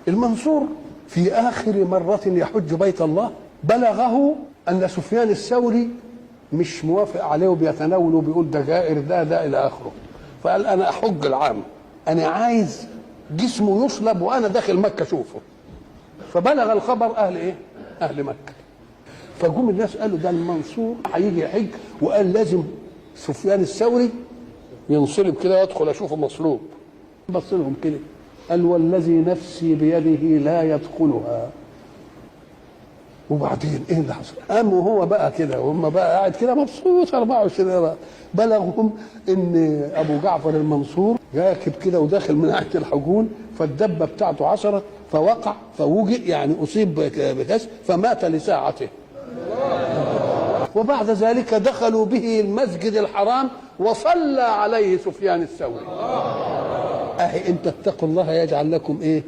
المنصور في آخر مرة يحج بيت الله بلغه أن سفيان الثوري مش موافق عليه وبيتناوله وبيقول ده جائر ده إلى آخره. فقال أنا أحج العام، أنا عايز جسمه يصلب وأنا داخل مكة أشوفه. فبلغ الخبر أهل إيه؟ أهل مكة. فجم الناس قالوا ده المنصور هيجي يحج وقال لازم سفيان الثوري ينصلب كده ويدخل أشوفه مصلوب. بص لهم كده قال والذي نفسي بيده لا يدخلها. وبعدين ايه اللي حصل؟ قام وهو بقى كده وهم بقى قاعد كده مبسوط 24 سنه. بلغهم ان ابو جعفر المنصور راكب كده وداخل من ناحيه الحجون، فالدبه بتاعته عثرت فوقع فوجئ، يعني اصيب بكسر فمات لساعته. وبعد ذلك دخلوا به المسجد الحرام وصلى عليه سفيان الثوري. اهي انت اتقوا الله يجعل لكم ايه؟